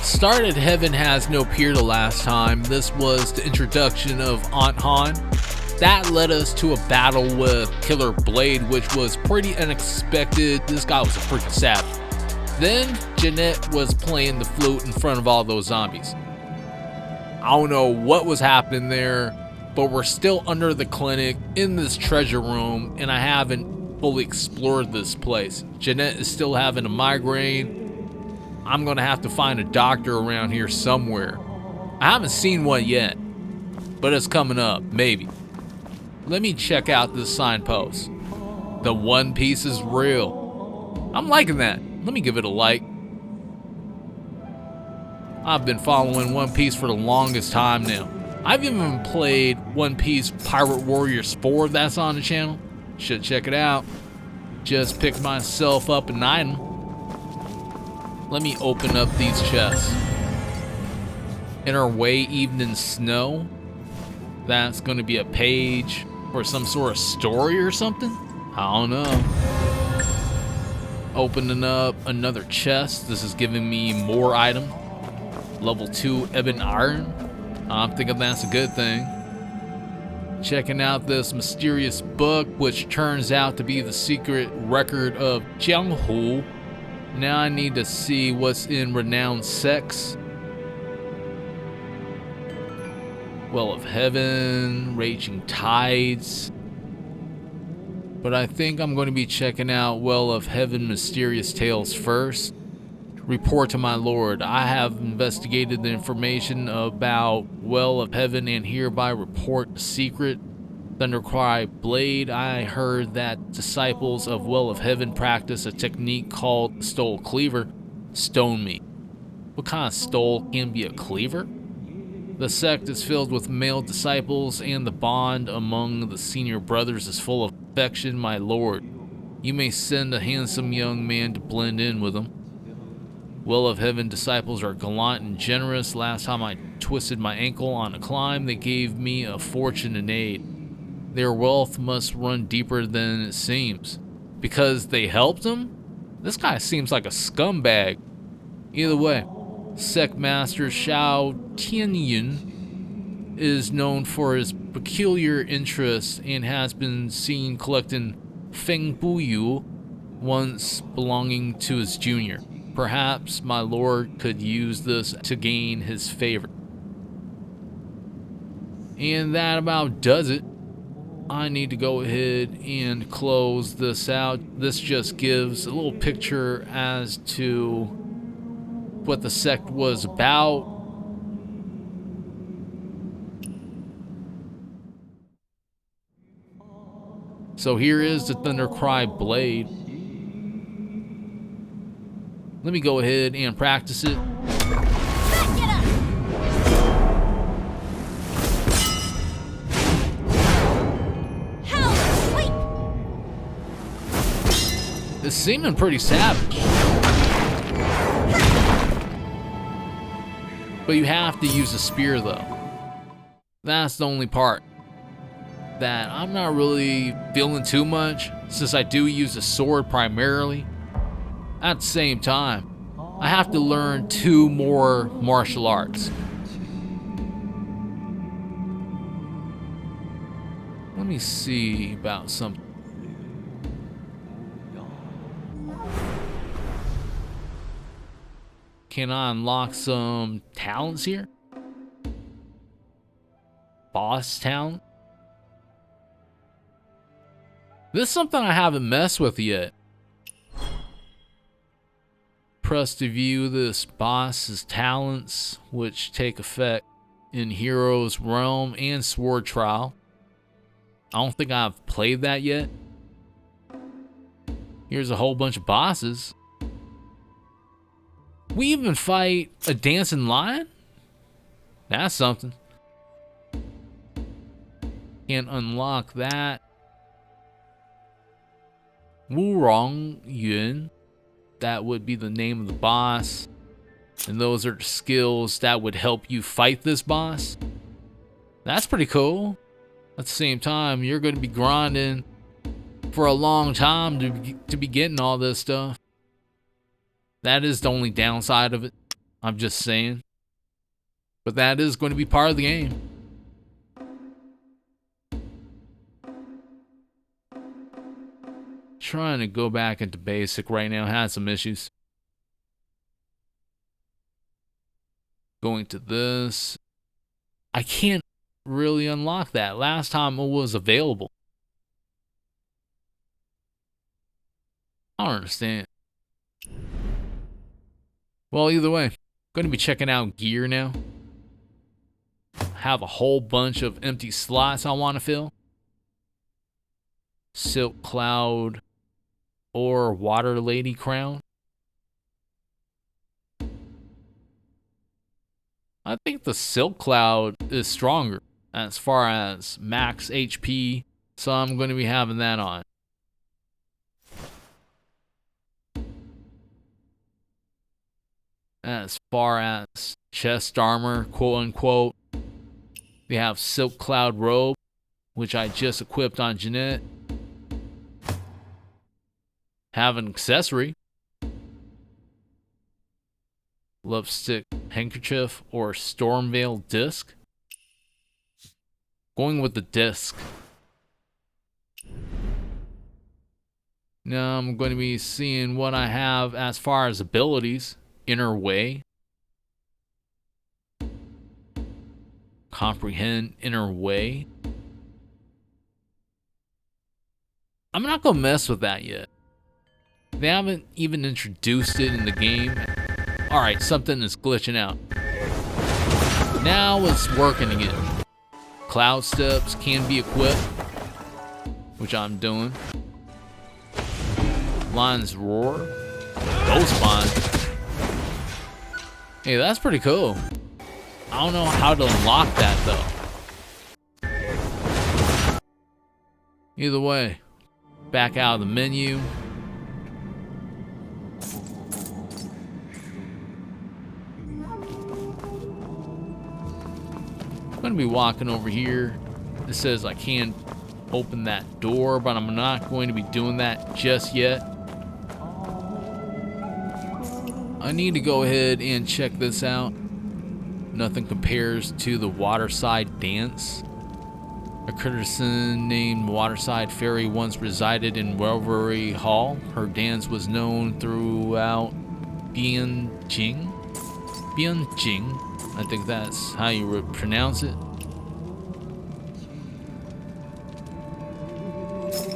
Started Heaven Has No Peer the last time. This was the introduction of Aunt Han. That led us to a battle with Killer Blade, which was pretty unexpected. This guy was a freaking savage. Then Jinette was playing the flute in front of all those zombies. I don't know what was happening there, but we're still under the clinic in this treasure room, and I haven't fully explored this place. Jinette is still having a migraine. I'm gonna have to find a doctor around here somewhere. I haven't seen one yet, but it's coming up, maybe. Let me check out this signpost. The One Piece is real. I'm liking that. Let me give it a like. I've been following One Piece for the longest time now. I've even played One Piece Pirate Warriors 4 that's on the channel. Should check it out. Just picked myself up an item. Let me open up these chests. In our way, Evening Snow. That's gonna be a page for some sort of story or something? I don't know. Opening up another chest. This is giving me more item. Level 2 Ebon Iron. I'm thinking that's a good thing. Checking out this mysterious book, which turns out to be the secret record of Jianghu. Now I need to see what's in Renowned Sects. Well of Heaven, Raging Tides. But I think I'm going to be checking out Well of Heaven Mysterious Tales first. Report to my lord. I have investigated the information about Well of Heaven and hereby report the secret. Thundercry Blade. I heard that disciples of Well of Heaven practice a technique called Stole Cleaver. Stone me. What kind of stole can be a cleaver? The sect is filled with male disciples, and the bond among the senior brothers is full of affection, my lord. You may send a handsome young man to blend in with them. Well of Heaven disciples are gallant and generous. Last time I twisted my ankle on a climb, they gave me a fortune and aid. Their wealth must run deeper than it seems. Because they helped him? This guy seems like a scumbag. Either way, Sect Master Shao Tianyun is known for his peculiar interests and has been seen collecting Feng Buyu, once belonging to his junior. Perhaps my lord could use this to gain his favor. And that about does it. I need to go ahead and close this out. This just gives a little picture as to what the sect was about. So here is the Thundercry Blade. Let me go ahead and practice it. It's seeming pretty savage. But you have to use a spear though. That's the only part that I'm not really feeling too much, since I do use a sword primarily. At the same time, I have to learn 2 more martial arts. Let me see about something. Can I unlock some talents here? Boss talent? This is something I haven't messed with yet. Press to view this boss's talents, which take effect in Hero's Realm and Sword Trial. I don't think I've played that yet. Here's a whole bunch of bosses. We even fight a dancing lion? That's something. Can't unlock that. Wurong Yun. That would be the name of the boss. And those are the skills that would help you fight this boss. That's pretty cool. At the same time, you're going to be grinding for a long time to be getting all this stuff. That is the only downside of it. I'm just saying. But that is going to be part of the game. Trying to go back into basic right now. Had some issues. Going to this. I can't really unlock that. Last time it was available. I don't understand. Well, either way, going to be checking out gear now. Have a whole bunch of empty slots I want to fill. Silk Cloud or Water Lady Crown. I think the Silk Cloud is stronger as far as max HP, so I'm going to be having that on. As far as chest armor, quote unquote, we have Silk Cloud Robe, which I just equipped on Jinette. Have an accessory. Love Stick Handkerchief or Stormveil Disc. Going with the disc. Now I'm going to be seeing what I have as far as abilities. Inner Way. Comprehend Inner Way. I'm not going to mess with that yet. They haven't even introduced it in the game. Alright, something is glitching out. Now it's working again. Cloud Steps can be equipped, which I'm doing. Lion's Roar. Ghost Bond. Hey, that's pretty cool. I don't know how to unlock that though. Either way, back out of the menu. I'm going to be walking over here. It says I can't open that door, but I'm not going to be doing that just yet. I need to go ahead and check this out. Nothing compares to the Waterside Dance. A courtesan named Waterside Fairy once resided in Revelry Hall. Her dance was known throughout Bianjing. Bianjing. I think that's how you would pronounce it.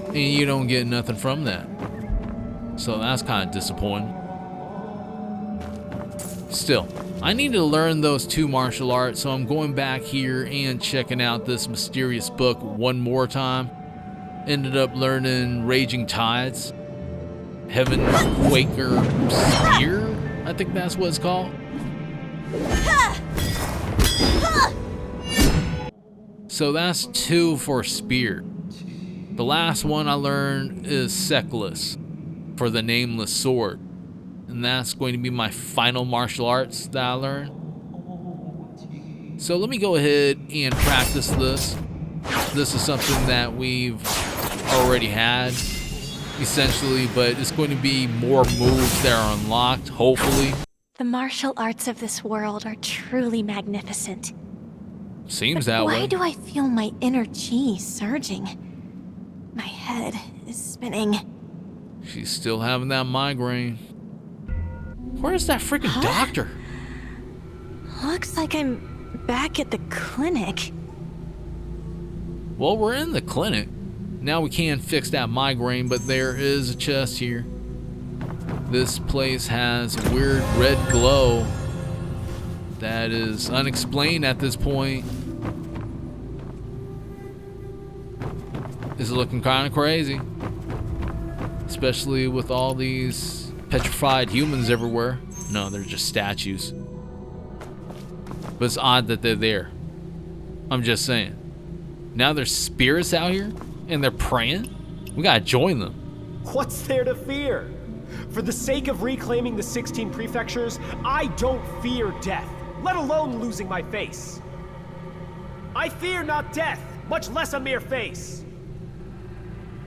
And you don't get nothing from that. So that's kind of disappointing. Still, I need to learn those two martial arts, so I'm going back here and checking out this mysterious book one more time. Ended up learning Raging Tides. Heaven Quaker Spear? I think that's what it's called. So that's 2 for Spear. The last one I learned is Seckless for the Nameless Sword. And that's going to be my final martial arts that I learn. So let me go ahead and practice this. This is something that we've already had, essentially, but it's going to be more moves that are unlocked, hopefully. The martial arts of this world are truly magnificent. Seems that way. Why do I feel my inner chi surging? My head is spinning. She's still having that migraine. Where's that freaking doctor? Looks like I'm back at the clinic. Well, we're in the clinic. Now we can fix that migraine, but there is a chest here. This place has a weird red glow that is unexplained at this point. This is looking kind of crazy. Especially with all these petrified humans everywhere. No, they're just statues. But it's odd that they're there. I'm just saying. Now there's spirits out here and they're praying? We gotta join them. What's there to fear? For the sake of reclaiming the 16 prefectures, I don't fear death, let alone losing my face. I fear not death, much less a mere face.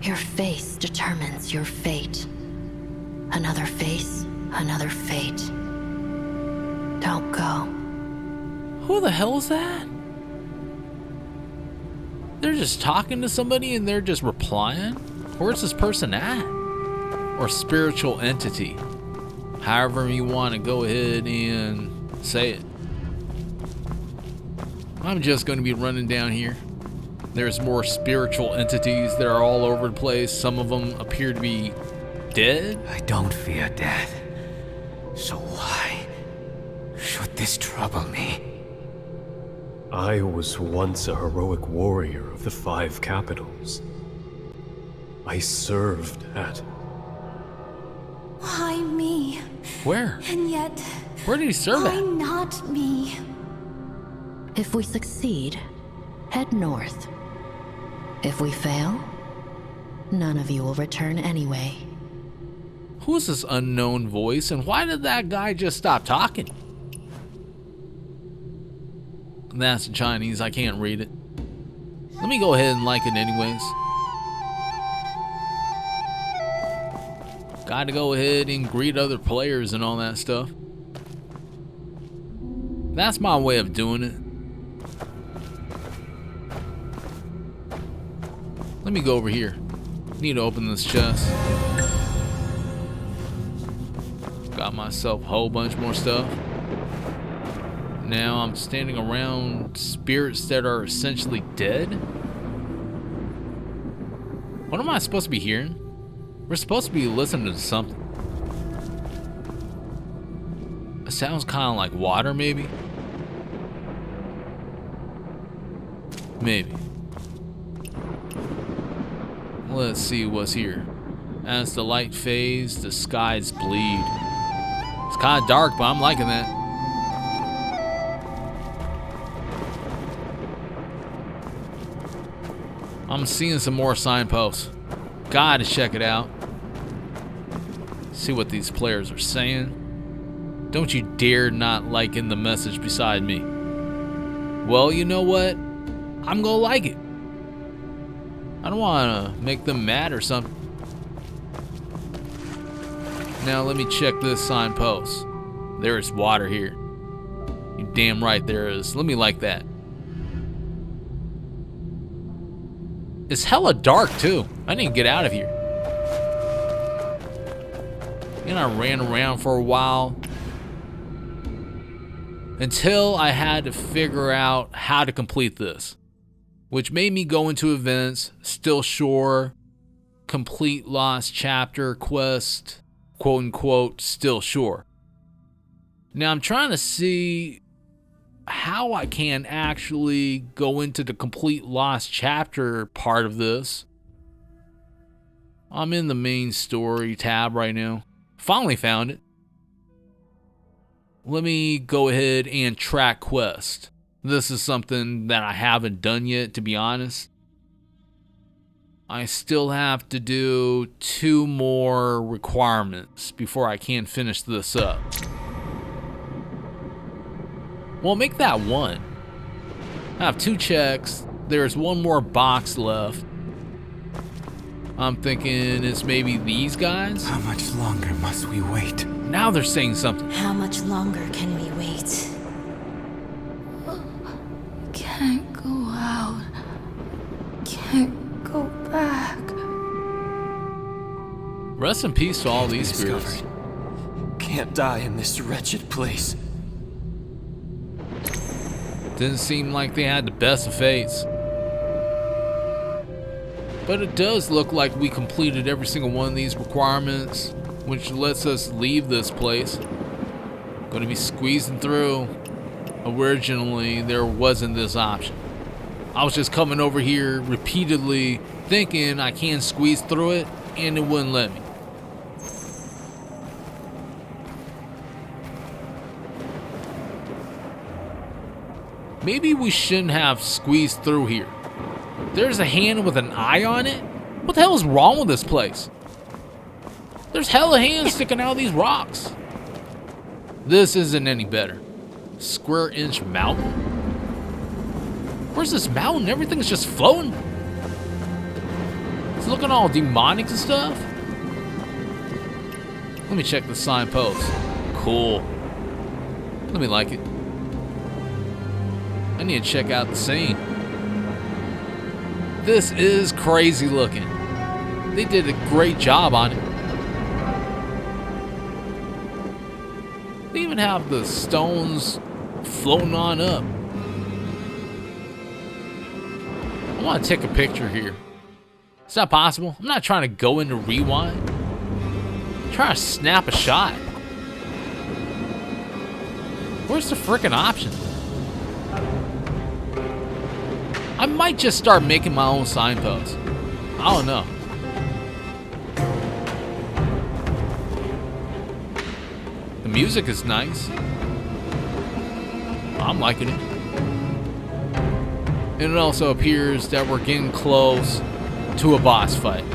Your face determines your fate. Another face, another fate. Don't go. Who the hell is that? They're just talking to somebody and they're just replying? Where's this person at? Or spiritual entity? However you want to go ahead and say it. I'm just going to be running down here. There's more spiritual entities that are all over the place. Some of them appear to be dead. I don't fear death. So why should this trouble me? I was once a heroic warrior of the 5 capitals. I served at... Why me? Where? And yet, Where did he serve why at? not me? If we succeed, head north. If we fail, none of you will return anyway. Who is this unknown voice, and why did that guy just stop talking? That's in Chinese, I can't read it. Let me go ahead and like it anyways. Gotta go ahead and greet other players and all that stuff. That's my way of doing it. Let me go over here. Need to open this chest. Got myself a whole bunch more stuff. Now I'm standing around spirits that are essentially dead. What am I supposed to be hearing? We're supposed to be listening to something. It sounds kind of like water, maybe? Maybe. Let's see what's here. As the light fades, the skies bleed. It's kind of dark, but I'm liking that. I'm seeing some more signposts. Gotta check it out. See what these players are saying. Don't you dare not like in the message beside me. Well, you know what? I'm gonna like it. I don't wanna make them mad or something. Now let me check this signpost. There's water here. You damn right there is. Let me like that. It's hella dark too. I didn't get out of here. And I ran around for a while until I had to figure out how to complete this, which made me go into events, still sure, complete lost chapter quest, quote unquote, still sure. Now I'm trying to see how I can actually go into the complete lost chapter part of this. I'm in the main story tab right now. Finally found it. Let me go ahead and track quest. This is something that I haven't done yet, to be honest. I still have to do 2 more requirements before I can finish this up. Well, make that 1. I have 2 checks. There's 1 more box left. I'm thinking it's maybe these guys. How much longer must we wait? Now they're saying something. How much longer can we wait? Can't go out. Can't go back. Rest in peace to all these spirits. Discovered. Can't die in this wretched place. Didn't seem like they had the best of fates. But it does look like we completed every single one of these requirements, which lets us leave this place. Gonna be squeezing through. Originally, there wasn't this option. I was just coming over here repeatedly thinking I can squeeze through it, and it wouldn't let me. Maybe we shouldn't have squeezed through here. There's a hand with an eye on it? What the hell is wrong with this place? There's hella hands sticking out of these rocks. This isn't any better. Square inch mountain? Where's this mountain? Everything's just floating. It's looking all demonic and stuff. Let me check the signpost. Cool. Let me like it. I need to check out the scene. This is crazy looking. They did a great job on it. They even have the stones floating on up. I want to take a picture here. Is that possible? I'm not trying to go into rewind. I'm trying to snap a shot. Where's the frickin' option? I might just start making my own signposts. I don't know. The music is nice. I'm liking it. And it also appears that we're getting close to a boss fight.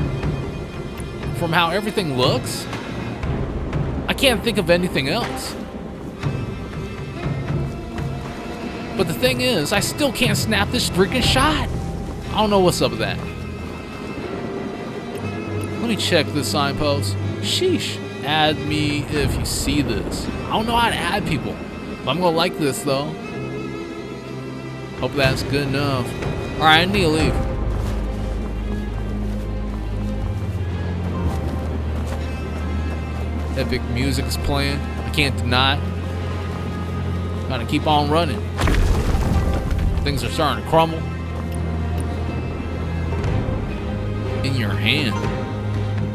From how everything looks, I can't think of anything else. But the thing is, I still can't snap this freaking shot. I don't know what's up with that. Let me check this signpost. Sheesh. Add me if you see this. I don't know how to add people. But I'm gonna like this though. Hope that's good enough. Alright, I need to leave. Epic music is playing. I can't deny it. Gotta keep on running. Things are starting to crumble. In your hand.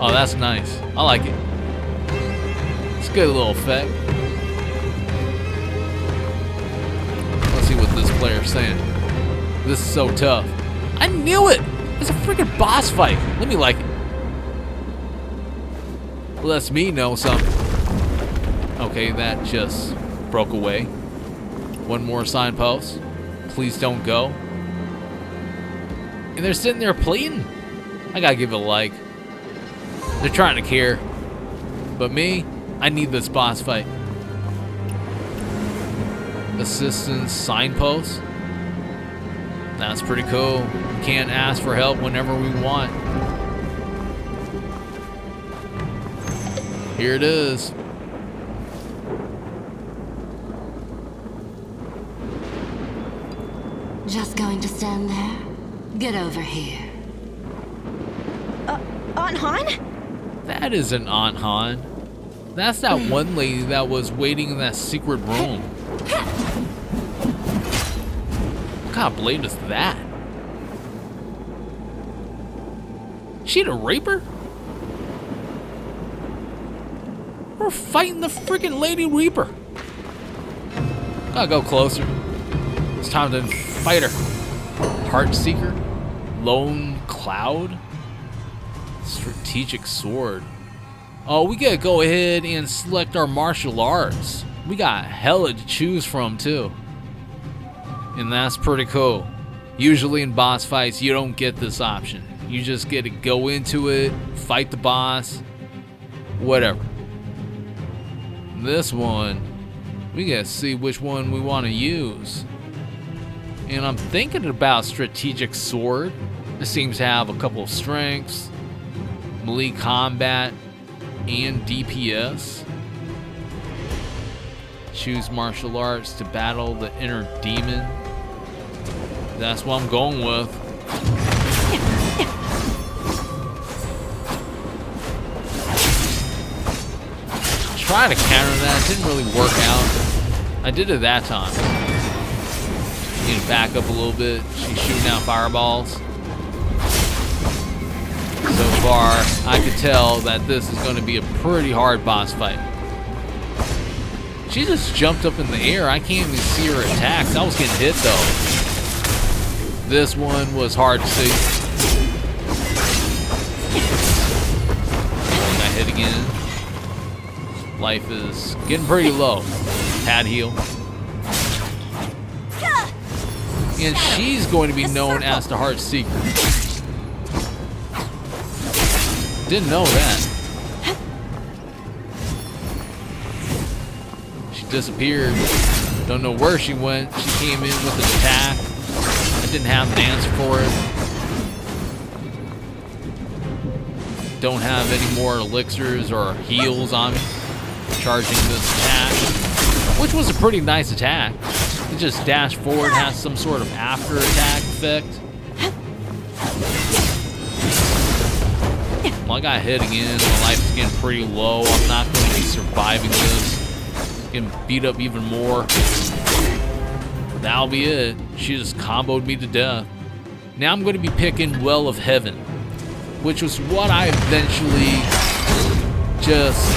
Oh, that's nice. I like it. It's a good little effect. Let's see what this player's saying. This is so tough. I knew it! It's a freaking boss fight. Let me like it. Lets me know something. Okay, that just broke away. One more signpost. Please don't go. And they're sitting there pleading. I gotta give it a like. They're trying to care. But me, I need this boss fight. Assistance signpost. That's pretty cool. We can't ask for help whenever we want. Here it is. Just going to stand there? Get over here. Aunt Han? That isn't Aunt Han. That's that one lady that was waiting in that secret room. What kind of blade is that? She the Reaper? We're fighting the freaking Lady Reaper. Gotta go closer. It's time to fight her. Heartseeker? Lone Cloud? Strategic Sword. Oh, we gotta go ahead and select our martial arts. We got hella to choose from too. And that's pretty cool. Usually in boss fights, you don't get this option. You just get to go into it, fight the boss, whatever. This one, we gotta see which one we want to use. And I'm thinking about Strategic Sword. It seems to have a couple of strengths, melee combat, and DPS. Choose martial arts to battle the inner demon. That's what I'm going with. Try to counter that, didn't really work out. I did it that time. Need to back up a little bit. She's shooting out fireballs. So far, I could tell that this is going to be a pretty hard boss fight. She just jumped up in the air. I can't even see her attacks. I was getting hit though. This one was hard to see. Oh, got hit again. Life is getting pretty low. Pad heal. And she's going to be known as the Heartseeker. Didn't know that. She disappeared. Don't know where she went. She came in with an attack. I didn't have an answer for it. Don't have any more elixirs or heals on me. Charging this attack. which was a pretty nice attack. It just dashed forward, has some sort of after attack effect. Well, I got hit again. My life is getting pretty low. I'm not going to be surviving this. Getting beat up even more. That'll be it. She just comboed me to death. Now I'm going to be picking Well of Heaven, which was what I eventually just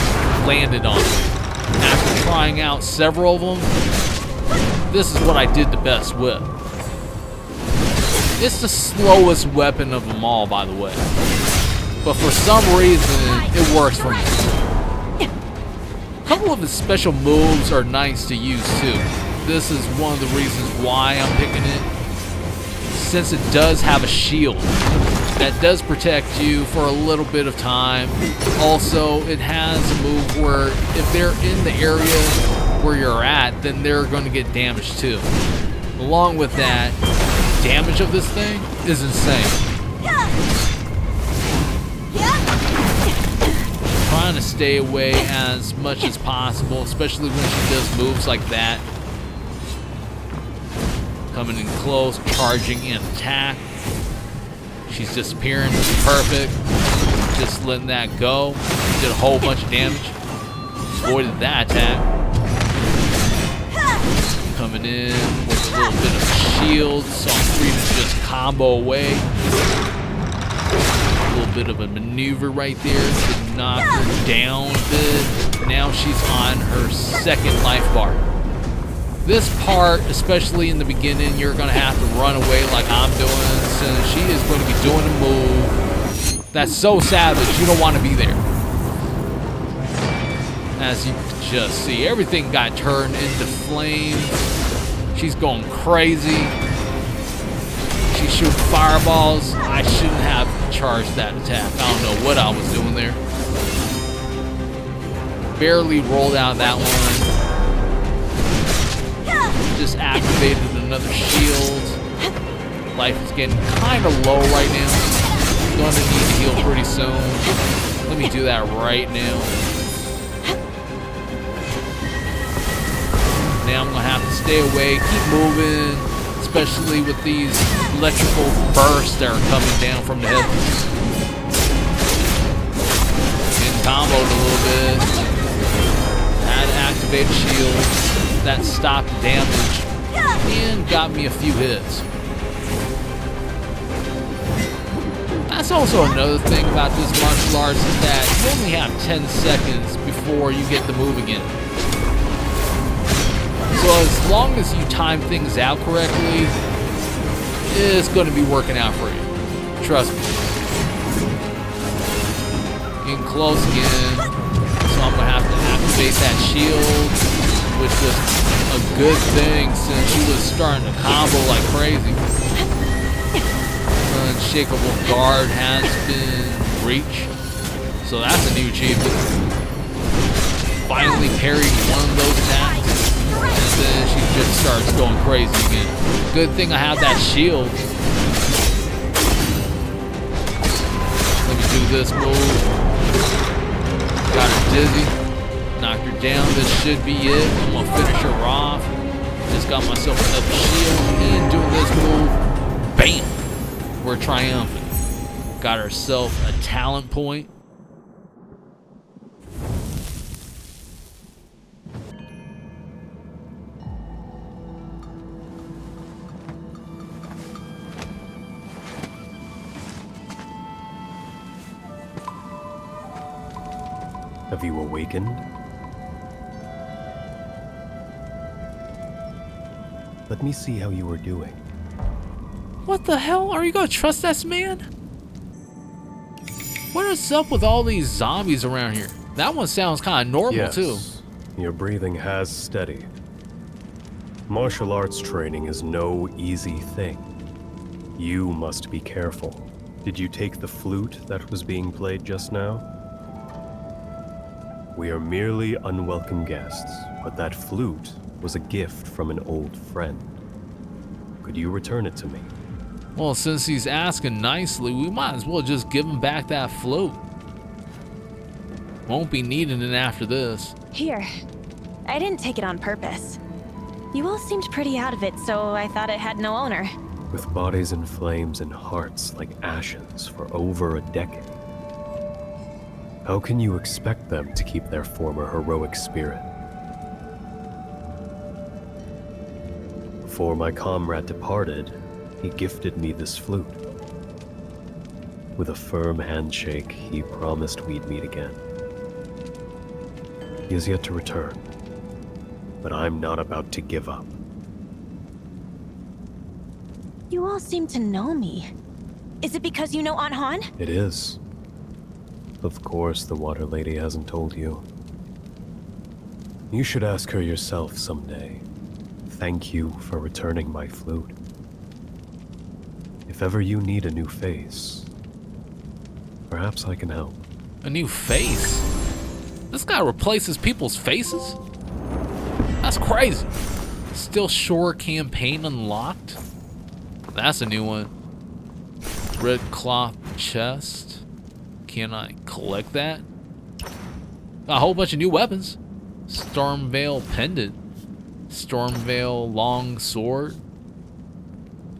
landed on. After trying out several of them, this is what I did the best with. It's the slowest weapon of them all, by the way. But for some reason, it works for me. A couple of his special moves are nice to use too. This is one of the reasons why I'm picking it. Since it does have a shield that does protect you for a little bit of time. Also, it has a move where if they're in the area where you're at, then they're going to get damaged too. Along with that, damage of this thing is insane. Trying to stay away as much as possible, especially when she does moves like that. Coming in close, charging in attack. She's disappearing, perfect. Just letting that go. Did a whole bunch of damage. Avoided that attack. Coming in with a little bit of shield, so I'm free to just combo away. A little bit of a maneuver right there to knock her down a bit. Now she's on her second life bar. This part, especially in the beginning, you're going to have to run away like I'm doing, since she is going to be doing a move that's so savage you don't want to be there. As you can just see, everything got turned into flames. She's going crazy. She's shooting fireballs. I shouldn't have charged that attack. I don't know what I was doing there. Barely rolled out that one. Just activated another shield. Life is getting kind of low right now. Going to need to heal pretty soon. Let me do that right now. Now I'm going to have to stay away, keep moving, especially with these electrical bursts that are coming down from the heavens. Getting comboed a little bit. Had to activate a shield. That stopped the damage and got me a few hits. That's also another thing about this martial arts is that you only have 10 seconds before you get the move again. So as long as you time things out correctly, it's going to be working out for you. Trust me. Getting close again. So I'm going to have to activate that shield, which was a good thing since she was starting to combo like crazy. Unshakable guard has been reached, so that's a new achievement. Finally parried one of those attacks, and then she just starts going crazy again. Good thing I have that shield. Let me do this move. Got her dizzy. Knocked her down. This should be it. I'm gonna finish her off. Just got myself another shield and doing this move. Bam! We're triumphant. Got ourselves a talent point. Have you awakened? Let me see how you are doing. What the hell? Are you gonna trust this man? What is up with all these zombies around here? That one sounds kind of normal too. Your breathing has steadied. Martial arts training is no easy thing. You must be careful. Did you take the flute that was being played just now? We are merely unwelcome guests, but that flute was a gift from an old friend. Could you return it to me? Well, since he's asking nicely, we might as well just give him back that flute. Won't be needing it after this. Here. I didn't take it on purpose. You all seemed pretty out of it, so I thought it had no owner. With bodies in flames and hearts like ashes for over a decade, how can you expect them to keep their former heroic spirit? Before my comrade departed, he gifted me this flute. With a firm handshake, he promised we'd meet again. He has yet to return, but I'm not about to give up. You all seem to know me. Is it because you know Aunt Han? It is. Of course, the Water Lady hasn't told you. You should ask her yourself someday. Thank you for returning my flute. If ever you need a new face, perhaps I can help. A new face? This guy replaces people's faces? That's crazy. Still Shore campaign unlocked? That's a new one. Red cloth chest. Can I collect that? A whole bunch of new weapons. Stormveil pendant. Stormveil long sword.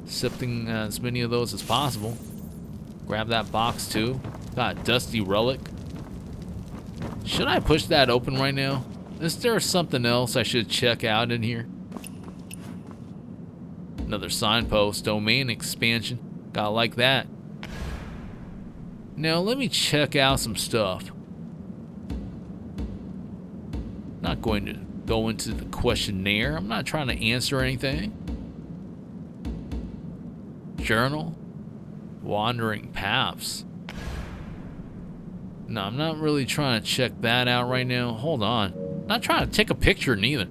Sifting as many of those as possible. Grab that box too. Got dusty relic. Should I push that open right now? Is there something else I should check out in here? Another signpost. Domain expansion. Gotta like that. Now let me check out some stuff. Not going to go into the questionnaire. I'm not trying to answer anything. Journal. Wandering paths. No, I'm not really trying to check that out right now. Hold on. Not trying to take a picture neither.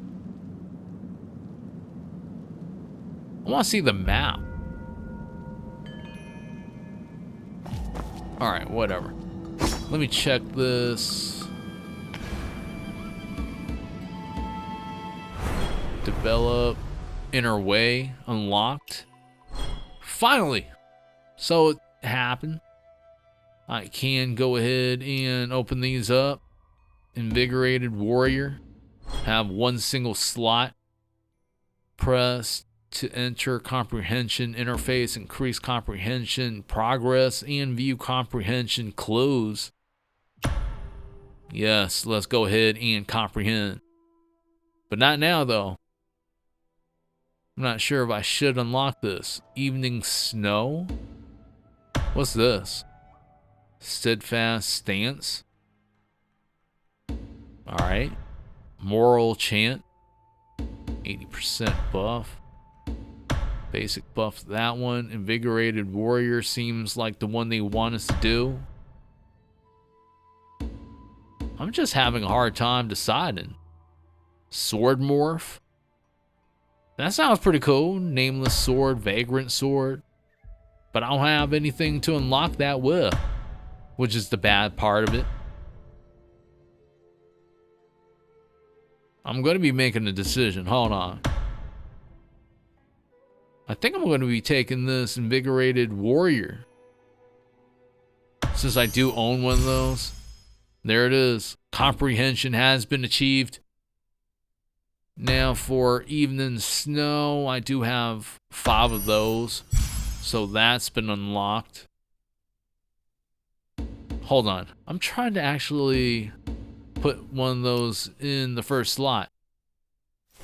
I want to see the map. Alright, whatever. Let me check this. Develop. Inner way. Unlocked. Finally! So it happened. I can go ahead and open these up. Invigorated warrior. Have one single slot. Press to enter comprehension interface, increase comprehension progress, and view comprehension clues. Yes, let's go ahead and comprehend. But not now though. I'm not sure if I should unlock this. Evening snow? What's this? Steadfast stance? Alright. Moral chant. 80% buff. Basic buff that one. Invigorated warrior seems like the one they want us to do. I'm just having a hard time deciding. Sword morph. That sounds pretty cool. Nameless sword, vagrant sword. But I don't have anything to unlock that with, which is the bad part of it. I'm going to be making a decision. Hold on. I think I'm going to be taking this invigorated warrior. Since I do own one of those. There it is. Comprehension has been achieved. Now for evening snow, I do have 5 of those. So that's been unlocked. Hold on. I'm trying to actually put one of those in the first slot.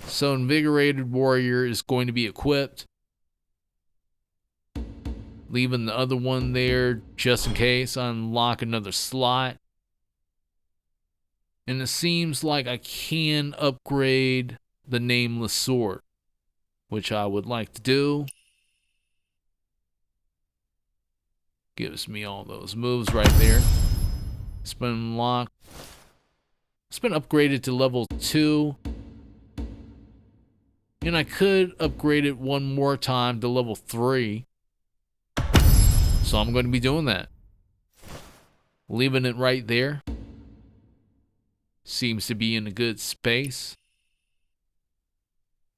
So invigorated warrior is going to be equipped. Leaving the other one there just in case I unlock another slot. And it seems like I can upgrade the nameless sword, which I would like to do. Gives me all those moves right there. It's been unlocked. It's been upgraded to level 2. And I could upgrade it one more time to level 3. So I'm going to be doing that. Leaving it right there. Seems to be in a good space.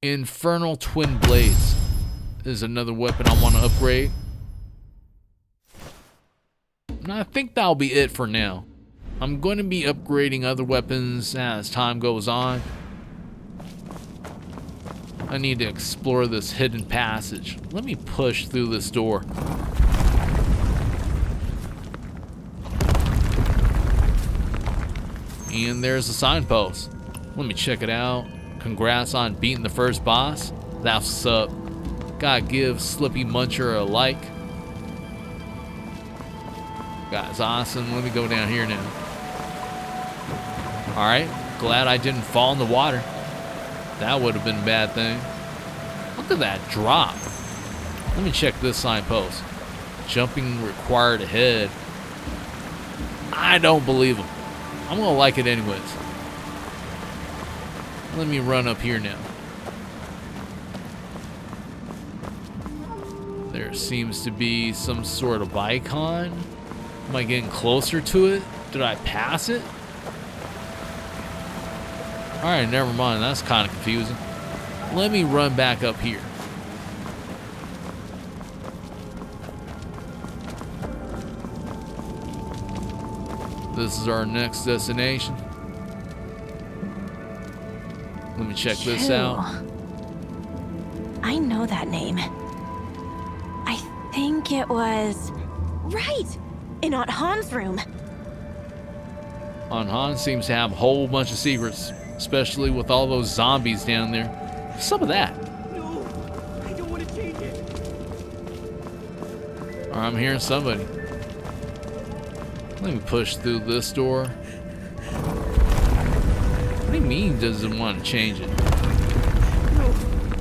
Infernal Twin Blades is another weapon I want to upgrade. And I think that'll be it for now. I'm going to be upgrading other weapons as time goes on. I need to explore this hidden passage. Let me push through this door. And there's a signpost. Let me check it out. Congrats on beating the first boss. That's what's up. Gotta give Slippy Muncher a like. Guy's awesome. Let me go down here now. Alright. Glad I didn't fall in the water. That would have been a bad thing. Look at that drop. Let me check this signpost. Jumping required ahead. I don't believe him. I'm gonna like it anyways. Let me run up here now. There seems to be some sort of icon. Am I getting closer to it? Did I pass it? Alright, never mind. That's kind of confusing. Let me run back up here. This is our next destination. Let me check this out. I know that name. I think it was... Right! In Aunt Han's room. Aunt Han seems to have a whole bunch of secrets, especially with all those zombies down there. What's some of that? No, I don't want to change it. Or I'm hearing somebody. Let me push through this door. What do you mean he doesn't want to change it?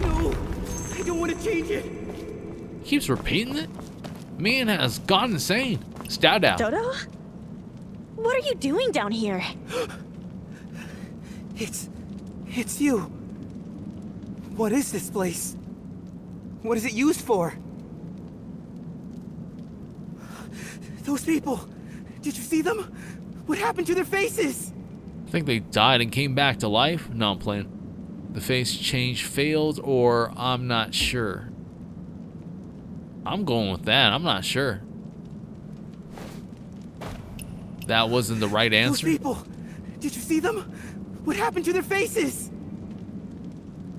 No, I don't want to change it. He keeps repeating it? Man has gone insane. Stout out. Dodo? What are you doing down here? It's you. What is this place? What is it used for? Those people. Did you see them? What happened to their faces? I think they died and came back to life? No, I'm playing. The face change failed, or I'm not sure. I'm going with that. I'm not sure. That wasn't the right answer. Those people. Did you see them? What happened to their faces?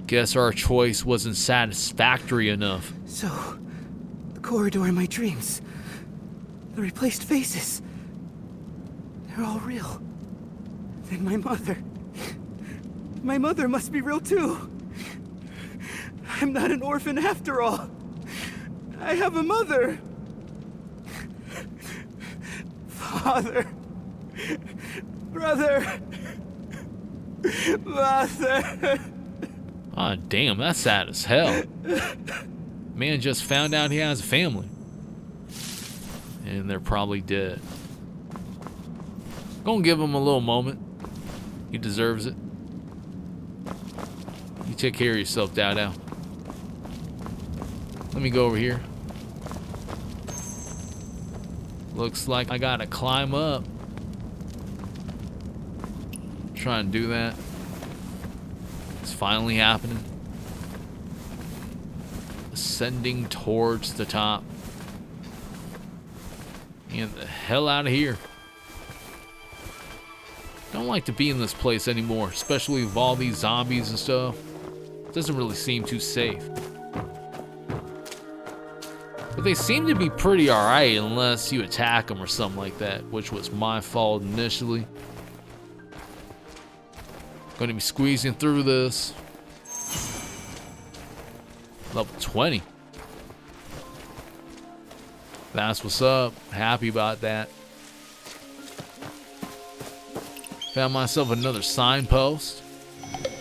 Guess our choice wasn't satisfactory enough. So, the corridor in my dreams. The replaced faces. They're all real. Then my mother. My mother must be real too. I'm not an orphan after all. I have a mother. Father. Brother. Mother. Ah, damn, that's sad as hell. Man just found out he has a family. And they're probably dead. Gonna give him a little moment. He deserves it. You take care of yourself, Dada. Let me go over here. Looks like I gotta climb up. Try and do that. It's finally happening. Ascending towards the top. And the hell out of here. Don't like to be in this place anymore, especially with all these zombies and stuff. Doesn't really seem too safe. But they seem to be pretty alright unless you attack them or something like that, which was my fault initially. Going to be squeezing through this. Level 20. That's what's up. Happy about that. Found myself another signpost.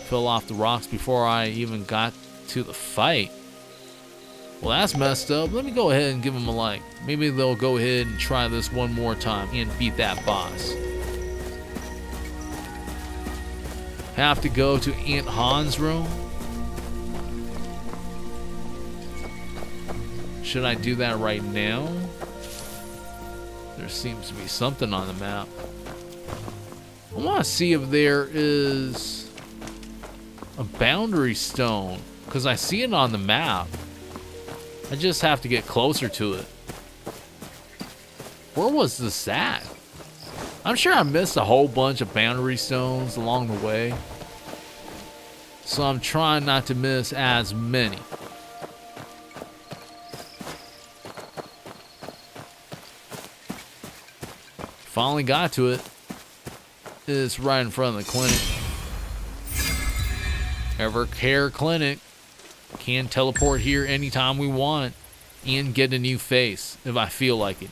Fell off the rocks before I even got to the fight. Well, that's messed up. Let me go ahead and give them a like. Maybe they'll go ahead and try this one more time and beat that boss. Have to go to Aunt Han's room. Should I do that right now? There seems to be something on the map. I want to see if there is a boundary stone, because I see it on the map. I just have to get closer to it. Where was this at? I'm sure I missed a whole bunch of boundary stones along the way. so I'm trying not to miss as many. Finally got to it. It's right in front of the clinic. Evercare Clinic. Can teleport here anytime we want and get a new face if I feel like it.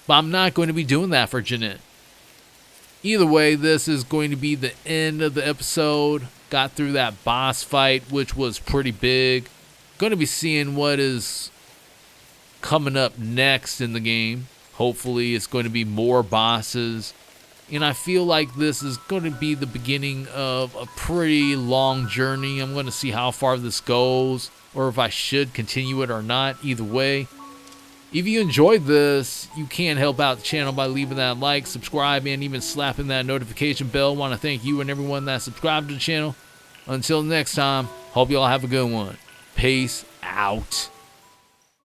But I'm not going to be doing that for Jinette. Either way, this is going to be the end of the episode. Got through that boss fight, which was pretty big. Going to be seeing what is coming up next in the game. Hopefully it's going to be more bosses. And I feel like this is going to be the beginning of a pretty long journey. I'm going to see how far this goes, or if I should continue it or not. Either way, if you enjoyed this, you can help out the channel by leaving that like, subscribe, and even slapping that notification bell. Want to thank you and everyone that subscribed to the channel. Until next time, hope you all have a good one. Peace out.